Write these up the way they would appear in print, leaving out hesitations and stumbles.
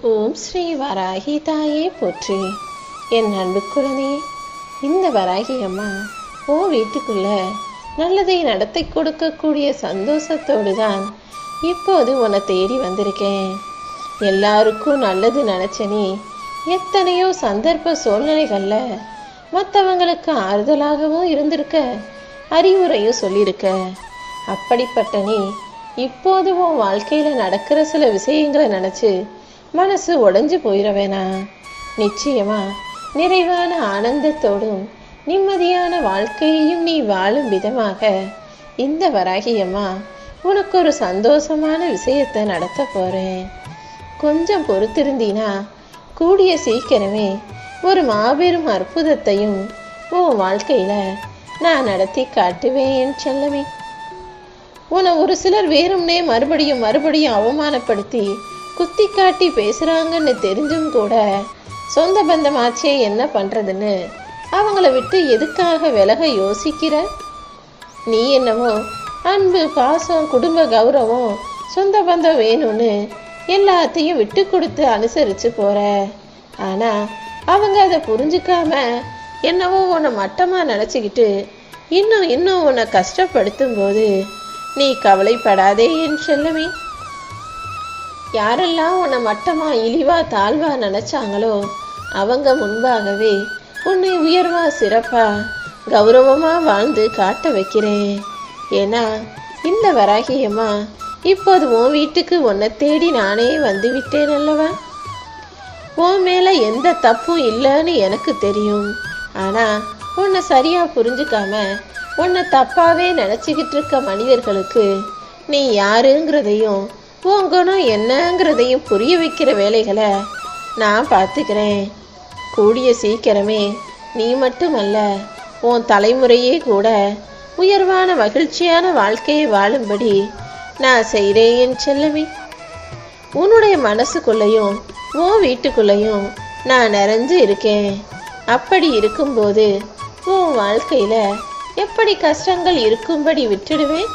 ஓம் ஸ்ரீ வராகி தாயே போற்றி. என் அன்பு குழந்தையே, இந்த வராகி அம்மா ஓ வீட்டுக்குள்ள நல்லதை நடத்தி கொடுக்கக்கூடிய சந்தோஷத்தோடு தான் இப்போது உன்னை தேடி வந்திருக்கேன். எல்லாருக்கும் நல்லது நினச்ச நீ எத்தனையோ சந்தர்ப்ப சூழ்நிலைகளில் மற்றவங்களுக்கு ஆறுதலாகவும் இருந்திருக்க, அறிவுரையும் சொல்லியிருக்க. அப்படிப்பட்ட நீ இப்போது உன் வாழ்க்கையில் நடக்கிற சில விஷயங்களை நினச்சி மனசு உடைஞ்சு போயிட வேணாம். நிச்சயமா நிறைவான ஆனந்தத்தோடும் நிம்மதியான வாழ்க்கையையும் நீ வாழும் விதமாக இந்த வராகியம்மா உனக்கு ஒரு சந்தோஷமான விஷயத்தை நடத்த போறேன். கொஞ்சம் பொறுத்திருந்தீனா கூடிய சீக்கிரமே ஒரு மாபெரும் அற்புதத்தையும் உன் வாழ்க்கையில நான் நடத்தி காட்டுவேன் செல்லமே. உன்னை ஒரு சிலர் வேறும்னே மறுபடியும் அவமானப்படுத்தி குத்தி காட்டி பேசுறாங்கன்னு தெரிஞ்சும் கூட சொந்த பந்தமாச்சே என்ன பண்றதுன்னு அவங்கள விட்டு எதுக்காக விலக யோசிக்கிற? நீ என்னவோ அன்பு, பாசம், குடும்ப கௌரவம், சொந்த பந்தம் வேணும்னு எல்லாத்தையும் விட்டு கொடுத்து அனுசரிச்சு போற. ஆனா அவங்க அதை புரிஞ்சுக்காம என்னவோ உன்னை மட்டமா நினைச்சுக்கிட்டு இன்னும் உன்னை கஷ்டப்படுத்தும் போது நீ கவலைப்படாதே என் செல்லமே. யாரெல்லாம் உன்னை மட்டமா இழிவா தாழ்வா நினைச்சாங்களோ அவங்க முன்பாகவே உன்னை உயர்வா சிறப்பா கௌரவமா வாழ்ந்து காட்ட வைக்கிறேன். ஏன்னா இந்த வராகியம்மா இப்போது உன் வீட்டுக்கு உன்னை தேடி நானே வந்து விட்டேன் அல்லவா. உன் மேல எந்த தப்பும் இல்லைன்னு எனக்கு தெரியும். ஆனா உன்னை சரியா புரிஞ்சுக்காம உன்னை தப்பாவே நினைச்சுக்கிட்டு இருக்க மனிதர்களுக்கு நீ யாருங்கிறதையும் உன் குணம் என்னங்கிறதையும் புரிய வைக்கிற வேலைகளை நான் பார்த்துக்கிறேன். கூடிய சீக்கிரமே நீ மட்டுமல்ல, உன் தலைமுறையே கூட உயர்வான மகிழ்ச்சியான வாழ்க்கையை வாழும்படி நான் செய்கிறேன் என் செல்லமே. உன்னுடைய மனசுக்குள்ளேயும் உன் வீட்டுக்குள்ளேயும் நான் நிறைஞ்சு இருக்கேன். அப்படி இருக்கும்போது உன் வாழ்க்கையில எப்படி கஷ்டங்கள் இருக்கும்படி விட்டுடுவேன்?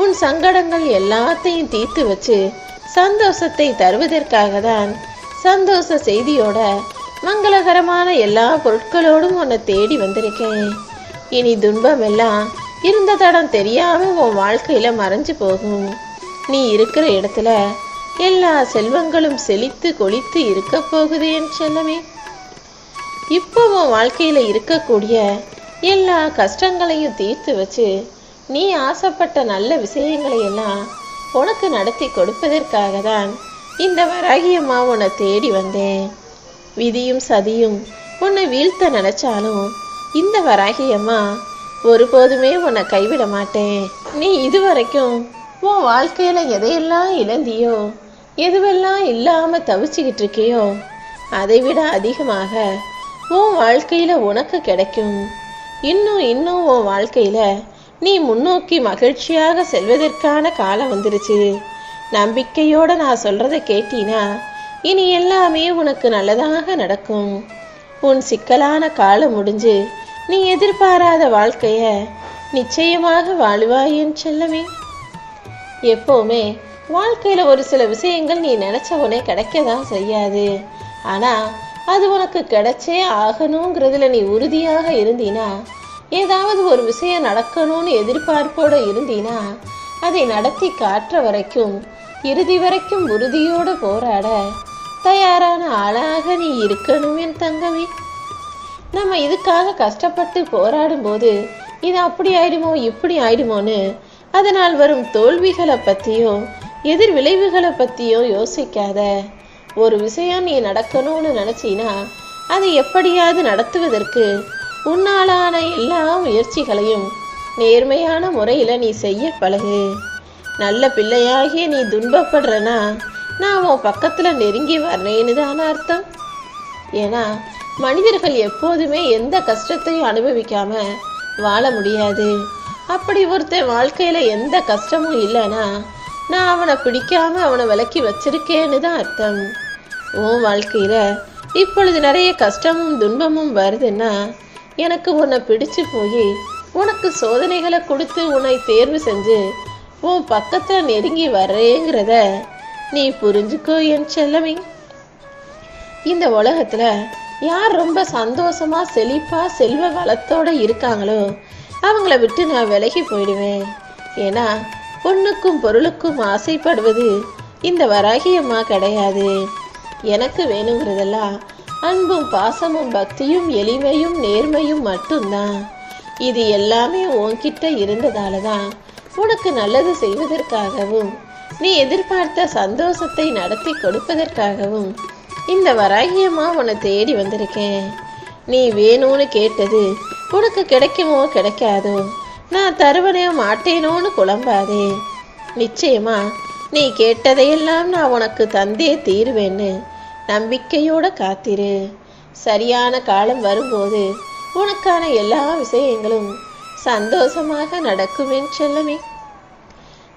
உன் சங்கடங்கள் எல்லாத்தையும் தீர்த்து வச்சு சந்தோஷத்தை தருவதற்காக தான் சந்தோஷ செய்தியோட மங்களகரமான எல்லா பொருட்களோடும் உன்னை தேடி வந்திருக்கேன். இனி துன்பம் எல்லாம் இருந்த தடம் தெரியாம உன் வாழ்க்கையில மறைஞ்சு போகும். நீ இருக்கிற இடத்துல எல்லா செல்வங்களும் செழித்து கொளித்து இருக்க போகுது என் செல்லமே. இப்போ உன் வாழ்க்கையில இருக்கக்கூடிய எல்லா கஷ்டங்களையும் தீர்த்து வச்சு நீ ஆசைப்பட்ட நல்ல விஷயங்களை எல்லாம் உனக்கு நடத்தி கொடுப்பதற்காக தான் இந்த வராகியம்மா உன்னை தேடி வந்தேன். விதியும் சதியும் உன்னை வீழ்த்த நினைச்சாலும் இந்த வராகியம்மா ஒருபோதுமே உன்னை கைவிட மாட்டேன். நீ இதுவரைக்கும் உன் வாழ்க்கையில எதையெல்லாம் இழந்தியோ, எதுவெல்லாம் இல்லாம தவிச்சுக்கிட்டு இருக்கியோ, அதை விட அதிகமாக உன் வாழ்க்கையில உனக்கு கிடைக்கும். இன்னும் உன் வாழ்க்கையில நீ முன்னோக்கி மகிழ்ச்சியாக செல்வதற்கான காலம் வந்துருச்சு. நம்பிக்கையோட நான் சொல்றத கேட்டீனா இனி எல்லாமே உனக்கு நல்லதாக நடக்கும். உன் சிக்கலான காலம் முடிஞ்சு நீ எதிர்பாராத வாழ்க்கைய நிச்சயமாக வாழுவாய் என் செல்லமே. எப்பவுமே வாழ்க்கையில ஒரு சில விஷயங்கள் நீ நினைச்ச உடனே கிடைக்கதான் செய்யாது. ஆனா அது உனக்கு கிடைச்சே ஆகணுங்கிறதுல நீ உறுதியாக இருந்தீனா, ஏதாவது ஒரு விஷயம் நடக்கணும்னு எதிர்பார்ப்போட இருந்தீனா அதை நடத்தி காட்டுற வரைக்கும் இறுதி வரைக்கும் உறுதியோடு போராட தயாரான ஆளாக நீ இருக்கணும் என் தங்கமே. நம்ம இதுக்காக கஷ்டப்பட்டு போராடும் போது இது அப்படி ஆயிடுமோ இப்படி ஆயிடுமோன்னு அதனால் வரும் தோல்விகளை பத்தியோ எதிர் விளைவுகளை பத்தியோ யோசிக்காத. ஒரு விஷயம் நீ நடக்கணும்னு நினைச்சினா அதை எப்படியாவது நடத்துவதற்கு உன்னாலான எல்லா முயற்சிகளையும் நேர்மையான முறையில நீ செய்ய பழகு. நல்ல பிள்ளையாகிய நீ துன்பப்படுறனா நான் உன் பக்கத்துல நெருங்கி வர்றேன்னு தானே அர்த்தம். ஏன்னா மனிதர்கள் எப்போதுமே எந்த கஷ்டத்தையும் அனுபவிக்காம வாழ முடியாது. அப்படி ஒருத்தன் வாழ்க்கையில எந்த கஷ்டமும் இல்லைன்னா நான் அவனை பிடிக்காம அவனை விலக்கி வச்சிருக்கேன்னு தான் அர்த்தம். உன் வாழ்க்கையில இப்பொழுது நிறைய கஷ்டமும் துன்பமும் வருதுன்னா எனக்கு உன்னை பிடிச்சு போய் உனக்கு சோதனைகளை கொடுத்து உன்னை தேர்வு செஞ்சு உன் பக்கத்துல நெருங்கி வர்றேங்கிறத நீ புரிஞ்சுக்கோ என் செல்லமே. இந்த உலகத்துல யார் ரொம்ப சந்தோஷமா செழிப்பா செல்வ வளத்தோட இருக்காங்களோ அவங்கள விட்டு நான் விலகி போயிடுவேன். ஏன்னா பொண்ணுக்கும் பொருளுக்கும் ஆசைப்படுவது இந்த வராகியம்மா கிடையாது. எனக்கு வேணுங்கிறதெல்லாம் அன்பும் பாசமும் பக்தியும் எளிமையும் நேர்மையும் மட்டும்தான். இது எல்லாமே உன்கிட்ட இருந்ததால தான் உனக்கு நல்லது செய்வதற்காகவும் நீ எதிர்பார்த்த சந்தோஷத்தை நடத்தி கொடுப்பதற்காகவும் இந்த வராகியம்மா உன்னை தேடி வந்திருக்கேன். நீ வேணும்னு கேட்டது உனக்கு கிடைக்குமோ கிடைக்காதோ, நான் தருவனே மாட்டேனோன்னு குழம்பாதே. நிச்சயமா நீ கேட்டதையெல்லாம் நான் உனக்கு தந்தே தீருவேன்னு நம்பிக்கையோட காத்திரு. சரியான காலம் வரும்போது உனக்கான எல்லா விஷயங்களும் சந்தோஷமாக நடக்குமேன்னு செல்லமே.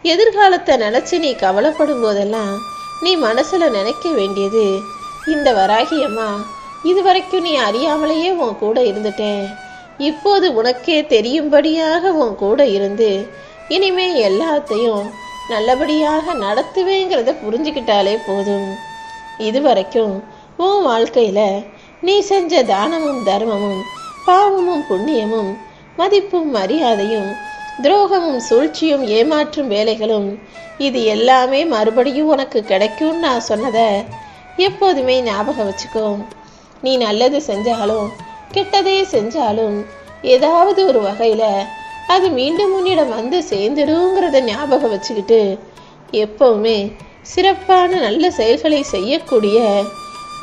எதிர்காலத்தை நினைச்சு நீ கவலைப்படும் போதெல்லாம் நீ மனசுல நினைக்க வேண்டியது, இந்த வராகியம்மா இதுவரைக்கும் நீ அறியாமலேயே உன் கூட இருந்துட்டேன். இப்போது உனக்கே தெரியும்படியாக உன் கூட இருந்து இனிமே எல்லாத்தையும் நல்லபடியாக நடத்துவேங்கிறத புரிஞ்சுக்கிட்டாலே போதும். இதுவரைக்கும் உன் வாழ்க்கையில நீ செஞ்ச தானமும் தர்மமும் பாவமும் புண்ணியமும் மதிப்பும் மரியாதையும் துரோகமும் சூழ்ச்சியும் ஏமாற்றும் வேலைகளும் இது எல்லாமே மறுபடியும் உனக்கு கிடைக்கும்னு நான் சொன்னதை எப்போதுமே ஞாபகம் வச்சுக்கோ. நீ நல்லது செஞ்சாலும் கெட்டதே செஞ்சாலும் ஏதாவது ஒரு வகையில அது மீண்டும் உன்னிடம் வந்து சேர்ந்துடுங்கிறத ஞாபகம் வச்சுக்கிட்டு எப்பவுமே சிறப்பான நல்ல செயல்களை செய்யக்கூடிய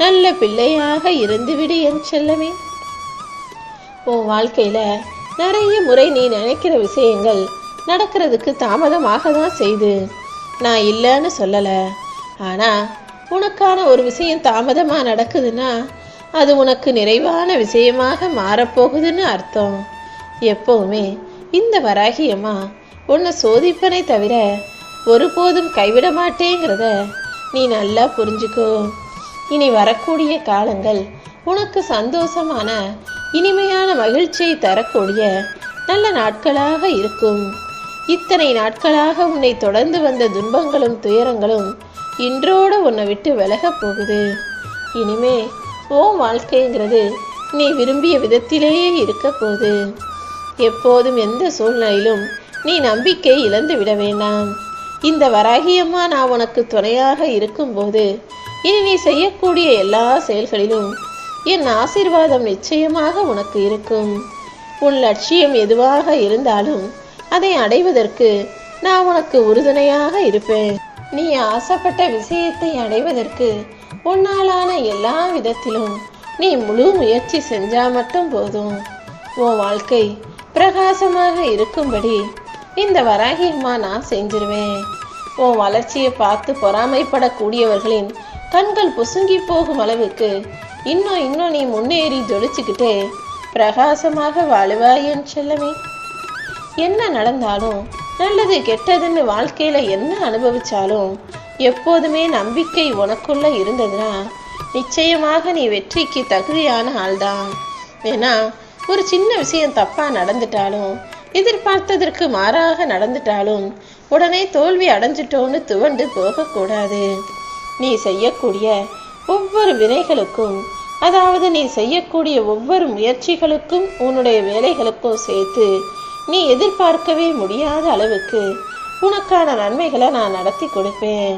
நல்ல பிள்ளையாக இருந்துவிடு என் செல்லமே. உன் வாழ்க்கையில நிறைய முறை நீ நினைக்கிற விஷயங்கள் நடக்கிறதுக்கு தாமதமாக தான் செய்து. நான் இல்லைன்னு சொல்லல. ஆனா உனக்கான ஒரு விஷயம் தாமதமா நடக்குதுன்னா அது உனக்கு நிறைவான விஷயமாக மாறப்போகுதுன்னு அர்த்தம். எப்பவுமே இந்த வராகியம்மா உன்னை சோதிப்பனை தவிர ஒருபோதும் கைவிட மாட்டேங்கிறத நீ நல்லா புரிஞ்சுக்கோ. இனி வரக்கூடிய காலங்கள் உனக்கு சந்தோஷமான இனிமையான மகிழ்ச்சியை தரக்கூடிய நல்ல நாட்களாக இருக்கும். இத்தனை நாட்களாக உன்னை தொடர்ந்து வந்த துன்பங்களும் துயரங்களும் இன்றோடு உன்னை விட்டு விலக போகுது. இனிமே உன் வாழ்க்கைங்கிறது நீ விரும்பிய விதத்திலேயே இருக்க போகுது. எப்போதும் எந்த சூழ்நிலையிலும் நீ நம்பிக்கை இழந்து விட வேண்டாம். இந்த வராகியம்மா நான் உனக்கு துணையாக இருக்கும்போது இனி நீ செய்யக்கூடிய எல்லா செயல்களிலும் என் ஆசீர்வாதம் நிச்சயமாக உனக்கு இருக்கும். உன் லட்சியம் எதுவாக இருந்தாலும் அதை அடைவதற்கு நான் உனக்கு உறுதுணையாக இருப்பேன். நீ ஆசைப்பட்ட விஷயத்தை அடைவதற்கு உன்னாலான எல்லா விதத்திலும் நீ முழு முயற்சி செஞ்சா மட்டும் போதும். உன் வாழ்க்கை பிரகாசமாக இருக்கும்படி இந்த வராகியம்மா நான் செஞ்சிருவேன். உன் வளர்ச்சியை பார்த்து பொறாமைப்படக்கூடியவர்களின் கண்கள் பொசுங்கி போகும் அளவுக்கு இன்னும் நீ முன்னேறி ஜொலிச்சுக்கிட்டே பிரகாசமாக வாழுவாயன் செல்லமே. என்ன நடந்தாலும் நல்லது கெட்டதுன்னு வாழ்க்கையில என்ன அனுபவிச்சாலும் எப்போதுமே நம்பிக்கை உனக்குள்ள இருந்ததுன்னா நிச்சயமாக நீ வெற்றிக்கு தகுதியான ஆள்தான். ஏன்னா ஒரு சின்ன விஷயம் தப்பா நடந்துட்டாலும் எதிர்பார்த்ததற்கு மாறாக நடந்துட்டாலும் உடனே தோல்வி அடைஞ்சிட்டோன்னு துவண்டு போகக்கூடாது. நீ செய்யக்கூடிய ஒவ்வொரு வினைகளுக்கும், அதாவது நீ செய்யக்கூடிய ஒவ்வொரு முயற்சிகளுக்கும் உன்னுடைய வேலைகளுக்கும் சேர்த்து நீ எதிர்பார்க்கவே முடியாத அளவுக்கு உனக்கான நன்மைகளை நான் நடத்தி கொடுப்பேன்.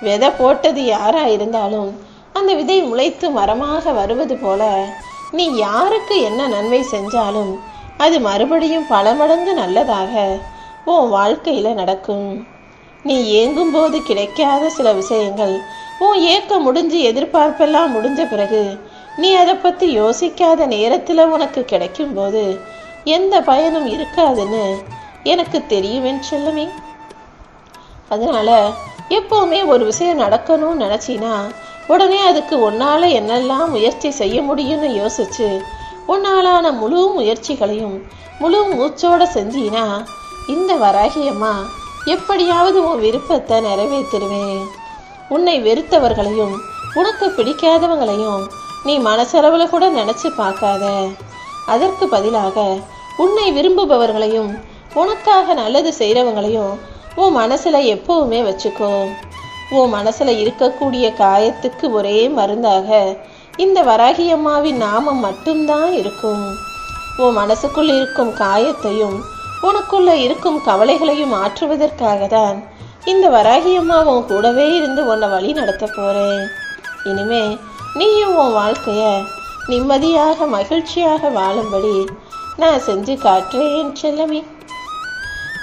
விதை போட்டது யாரா இருந்தாலும் அந்த விதை முளைத்து மரமாக வருவது போல நீ யாருக்கு என்ன நன்மை செஞ்சாலும் அது மறுபடியும் பல மடங்கு நல்லதாக உன் வாழ்க்கையில நடக்கும். நீ ஏங்கும் போது கிடைக்காத சில விஷயங்கள் உன் ஏக்கம் முடிஞ்சு எதிர்பார்ப்பெல்லாம் முடிஞ்ச பிறகு நீ அதை பத்தி யோசிக்காத நேரத்துல உனக்கு கிடைக்கும் போது எந்த பயனும் இருக்காதுன்னு எனக்கு தெரியும் செல்லமே. அதனால எப்பவுமே ஒரு விஷயம் நடக்கணும்னு நினைச்சினா உடனே அதுக்கு உன்னால என்னெல்லாம் முயற்சி செய்ய முடியும்னு யோசிச்சு உன்னாலான முழு முயற்சிகளையும் முழு மூச்சோட செஞ்சினா இந்த வராகியம்மா எப்படியாவது உன் விருப்பத்தை நிறைவேற்றிடுவேன். உன்னை வெறுத்தவர்களையும் உனக்கு பிடிக்காதவங்களையும் நீ மனசளவுல கூட நினைச்சு பார்க்காத. அதற்கு பதிலாக உன்னை விரும்புபவர்களையும் உனக்காக நல்லது செய்யறவங்களையும் உன் மனசுல எப்பவுமே வச்சுக்கோ. உன் மனசுல இருக்கக்கூடிய காயத்துக்கு ஒரே மருந்தாக இந்த வராகி அம்மாவின் நாமம் மட்டும்தான் இருக்கும். உன் மனசுக்குள் இருக்கும் காயத்தையும் உனக்குள்ள இருக்கும் கவலைகளையும் ஆற்றுவதற்காக தான் இந்த வராகி அம்மா உன் கூடவே இருந்து உன்னை வழி நடத்த போறேன். இனிமே நீயும் உன் வாழ்க்கைய நிம்மதியாக மகிழ்ச்சியாக வாழும்படி நான் செஞ்சு காட்டுறேன் செல்லமே.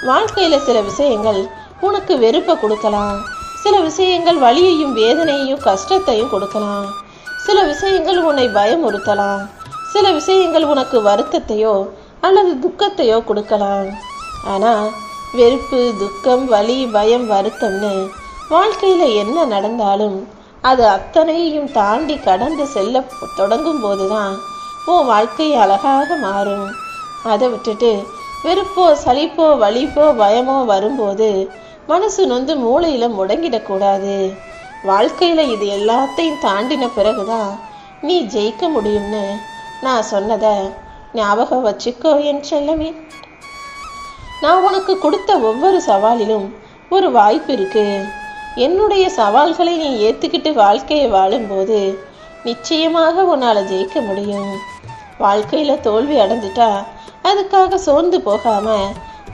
வாழ்க்கையில சில விஷயங்கள் உனக்கு வெறுப்பை கொடுக்கலாம், சில விஷயங்கள் வலியையும் வேதனையையும் கஷ்டத்தையும் கொடுக்கலாம், சில விஷயங்கள் உன்னை பயமுறுத்தலாம், சில விஷயங்கள் உனக்கு வருத்தத்தையோ அல்லது துக்கத்தையோ கொடுக்கலாம். ஆனா வெறுப்பு, துக்கம், வலி, பயம், வருத்தம்னு வாழ்க்கையில என்ன நடந்தாலும் அது அத்தனையும் தாண்டி கடந்து செல்ல தொடங்கும் போதுதான் உன் வாழ்க்கை அழகாக மாறும். அதை விட்டுட்டு வெறுப்போ சலிப்போ வலிப்போ பயமோ வரும்போது மனசு நொந்து மூளையில முடங்கிடக்கூடாது. வாழ்க்கையில இது எல்லாத்தையும் தாண்டின பிறகுதான் நீ ஜெயிக்க முடியும்னு நான் சொன்னதை ஞாபகம் வச்சுக்கோ என் செல்லமே. நான் உனக்கு கொடுத்த ஒவ்வொரு சவாலிலும் ஒரு வாய்ப்பு இருக்கு. என்னுடைய சவால்களை நீ ஏத்துக்கிட்டு வாழ்க்கையை வாழும்போது நிச்சயமாக உன்னால ஜெயிக்க முடியும். வாழ்க்கையில தோல்வி அடைஞ்சிட்டா அதுக்காக சோர்ந்து போகாம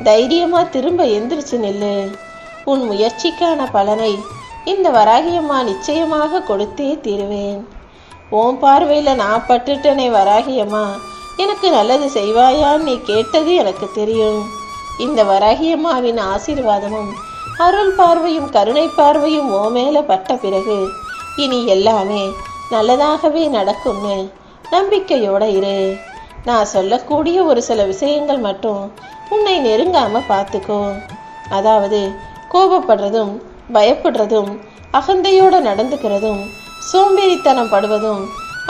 தைரியமா திரும்ப எந்திரிச்சு நில்லு. உன் முயற்சிக்கான பலனை இந்த வராகியம்மா நிச்சயமாக கொடுத்தே தீருவேன். உன் பார்வையில நான் பட்டுட்டனே வராகியம்மா, எனக்கு நல்லது செய்வாயான்னு நீ கேட்டது எனக்கு தெரியும். இந்த வராகியம்மாவின் ஆசீர்வாதமும் அருள் பார்வையும் கருணை பார்வையும் ஓ மேல பட்ட பிறகு இனி எல்லாமே நல்லதாகவே நடக்கும்னு நம்பிக்கையோட இரு. நான் சொல்லக்கூடிய ஒரு சில விஷயங்கள் மட்டும் உன்னை நெருங்காம பார்த்துக்கோ. அதாவது கோபப்படுறதும் பயப்படுறதும் அகந்தையோட நடந்துக்கிறதும் சோம்பேறித்தனம் படுவதும்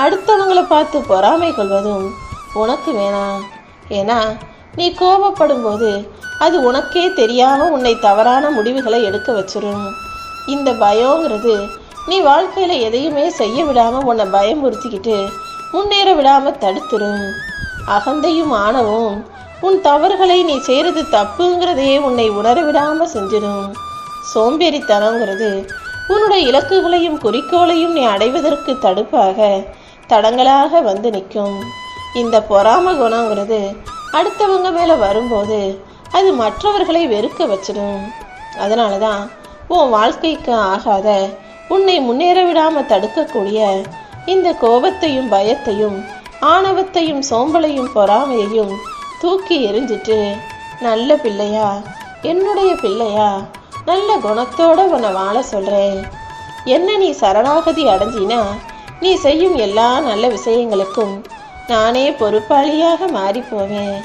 அடுத்தவங்களை பார்த்து பொறாமை கொள்வதும் உனக்கு வேணாம். ஏன்னா நீ கோபப்படும் போது அது உனக்கே தெரியாம உன்னை தவறான முடிவுகளை எடுக்க வச்சிரும். இந்த பயங்கிறது நீ வாழ்க்கையில எதையுமே செய்ய விடாம உன்னை பயமுறுத்திக்கிட்டு முன்னேற விடாம தடுத்துரும். அகந்தையும் ஆணவும் உன் தவறுகளை நீ செய்யறது தப்புங்கிறதையே உன்னை உணர விடாம செஞ்சிடும். சோம்பேறித்தனங்கிறது உன்னுடைய இலக்குகளையும் குறிக்கோளையும் நீ அடைவதற்கு தடுப்பாக தடங்களாக வந்து நிற்கும். இந்த பொறாம குணங்கிறது அடுத்தவங்க மேல வரும்போது அது மற்றவர்களை வெறுக்க வச்சிடும். அதனாலதான் உன் வாழ்க்கைக்கு ஆகாத உன்னை முன்னேற விடாம தடுக்கக்கூடிய இந்த கோபத்தையும் பயத்தையும் ஆணவத்தையும் சோம்பலையும் பொறாமையையும் தூக்கி எறிஞ்சிட்டு நல்ல பிள்ளையா, என்னுடைய பிள்ளையா, நல்ல குணத்தோட உன்னை வாழ சொல்றேன். என்ன நீ சரணாகதி அடைஞ்சினா நீ செய்யும் எல்லா நல்ல விஷயங்களுக்கும் நானே பொறுப்பாளியாக மாறி போவேன்.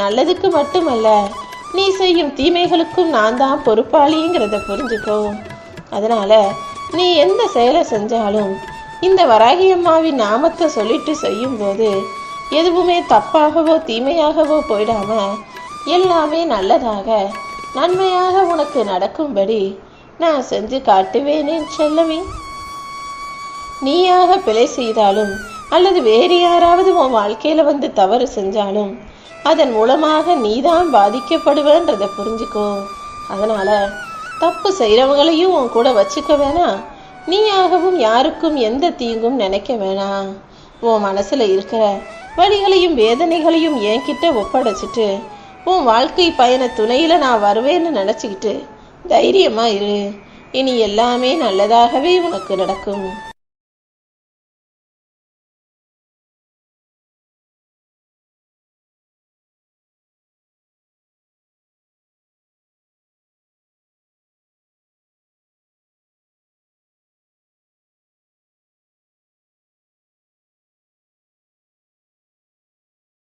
நல்லதுக்கு மட்டுமல்ல, நீ செய்யும் தீமைகளுக்கும் நான் தான் பொறுப்பாளிங்கிறத புரிஞ்சுக்கோ. அதனால நீ எந்த செயலை செஞ்சாலும் இந்த வராகியம்மாவின் நாமத்தை சொல்லிட்டு செய்யும் போது எதுவுமே தப்பாகவோ தீமையாகவோ போயிடாம எல்லாமே நல்லதாக நன்மையாக உனக்கு நடக்கும்படி நான் செஞ்சு காட்டுவேனே செல்லவே. நீயாக பிழை செய்தாலும் அல்லது வேறு யாராவது உன் வாழ்க்கையில வந்து தவறு செஞ்சாலும் அதன் மூலமாக நீதான் பாதிக்கப்படுவேன்றத புரிஞ்சுக்கோ. அதனால தப்பு செய்யறவங்களையும் உன் கூட வச்சுக்க வேணாம். நீயாகவும் யாருக்கும் எந்த தீங்கும் நினைக்க வேணாம். உன் மனசுல இருக்கிற வலிகளையும் வேதனைகளையும் என்கிட்ட ஒப்படைச்சிட்டு உன் வாழ்க்கை பயண துணையில நான் வருவேன்னு நினைச்சுக்கிட்டு தைரியமா இரு. இனி எல்லாமே நல்லதாகவே உனக்கு நடக்கும்.